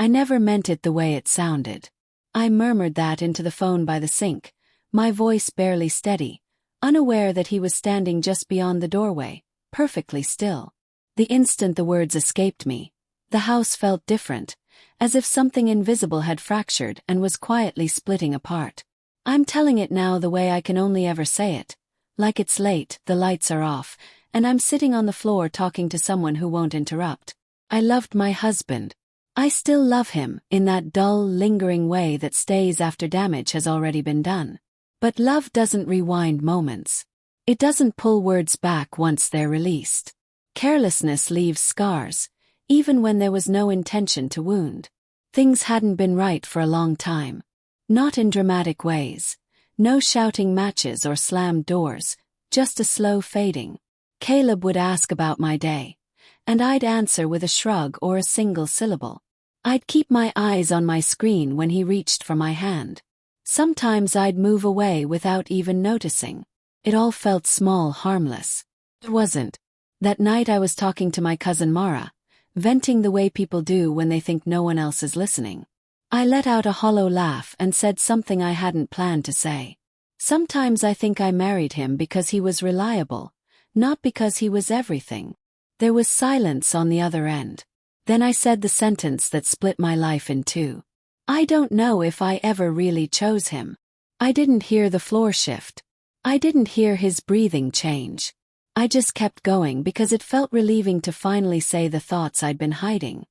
I never meant it the way it sounded. I murmured that into the phone by the sink, my voice barely steady, unaware that he was standing just beyond the doorway, perfectly still. The instant the words escaped me, the house felt different, as if something invisible had fractured and was quietly splitting apart. I'm telling it now the way I can only ever say it. Like it's late, the lights are off, and I'm sitting on the floor talking to someone who won't interrupt. I loved my husband. I still love him, in that dull, lingering way that stays after damage has already been done. But love doesn't rewind moments. It doesn't pull words back once they're released. Carelessness leaves scars, even when there was no intention to wound. Things hadn't been right for a long time. Not in dramatic ways. No shouting matches or slammed doors, just a slow fading. Caleb would ask about my day, and I'd answer with a shrug or a single syllable. I'd keep my eyes on my screen when he reached for my hand. Sometimes I'd move away without even noticing. It all felt small, harmless. It wasn't. That night I was talking to my cousin Mara, venting the way people do when they think no one else is listening. I let out a hollow laugh and said something I hadn't planned to say. Sometimes I think I married him because he was reliable, not because he was everything. There was silence on the other end. Then I said the sentence that split my life in two. I don't know if I ever really chose him. I didn't hear the floor shift. I didn't hear his breathing change. I just kept going because it felt relieving to finally say the thoughts I'd been hiding.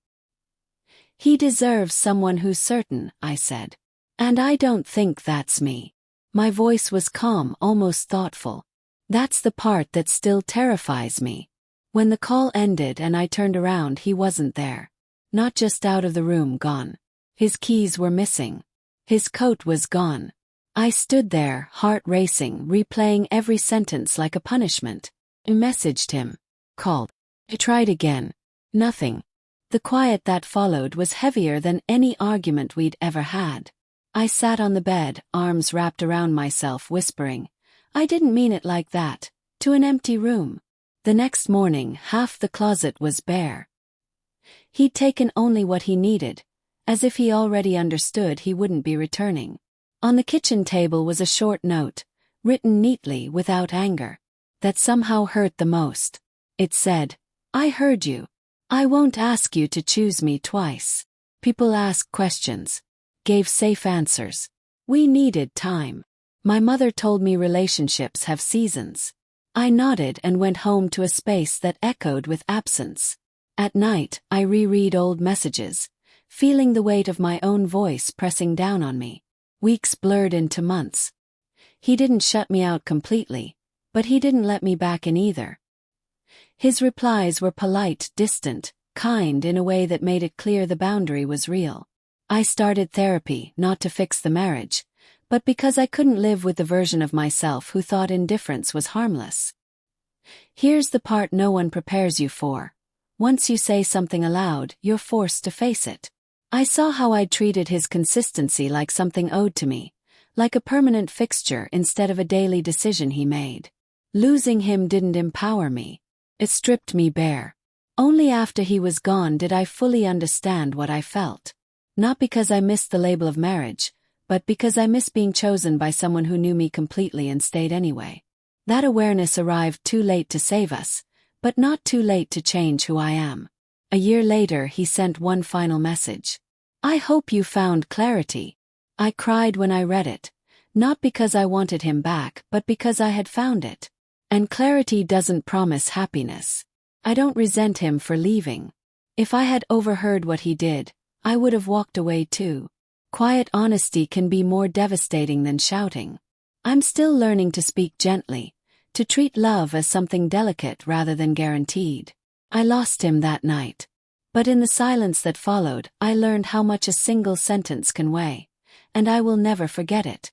He deserves someone who's certain, I said. And I don't think that's me. My voice was calm, almost thoughtful. That's the part that still terrifies me. When the call ended and I turned around, he wasn't there. Not just out of the room, gone. His keys were missing. His coat was gone. I stood there, heart racing, replaying every sentence like a punishment. I messaged him. Called. I tried again. Nothing. The quiet that followed was heavier than any argument we'd ever had. I sat on the bed, arms wrapped around myself, whispering, I didn't mean it like that, to an empty room. The next morning, half the closet was bare. He'd taken only what he needed, as if he already understood he wouldn't be returning. On the kitchen table was a short note, written neatly without anger, that somehow hurt the most. It said, I heard you. I won't ask you to choose me twice. People asked questions, gave safe answers. We needed time. My mother told me relationships have seasons. I nodded and went home to a space that echoed with absence. At night, I reread old messages, feeling the weight of my own voice pressing down on me. Weeks blurred into months. He didn't shut me out completely, but he didn't let me back in either. His replies were polite, distant, kind in a way that made it clear the boundary was real. I started therapy, not to fix the marriage, but because I couldn't live with the version of myself who thought indifference was harmless. Here's the part no one prepares you for. Once you say something aloud, you're forced to face it. I saw how I'd treated his consistency like something owed to me, like a permanent fixture instead of a daily decision he made. Losing him didn't empower me. It stripped me bare. Only after he was gone did I fully understand what I felt. Not because I missed the label of marriage, but because I missed being chosen by someone who knew me completely and stayed anyway. That awareness arrived too late to save us, but not too late to change who I am. A year later, he sent one final message. I hope you found clarity. I cried when I read it, not because I wanted him back, but because I had found it. And clarity doesn't promise happiness. I don't resent him for leaving. If I had overheard what he did, I would have walked away too. Quiet honesty can be more devastating than shouting. I'm still learning to speak gently, to treat love as something delicate rather than guaranteed. I lost him that night. But in the silence that followed, I learned how much a single sentence can weigh, and I will never forget it.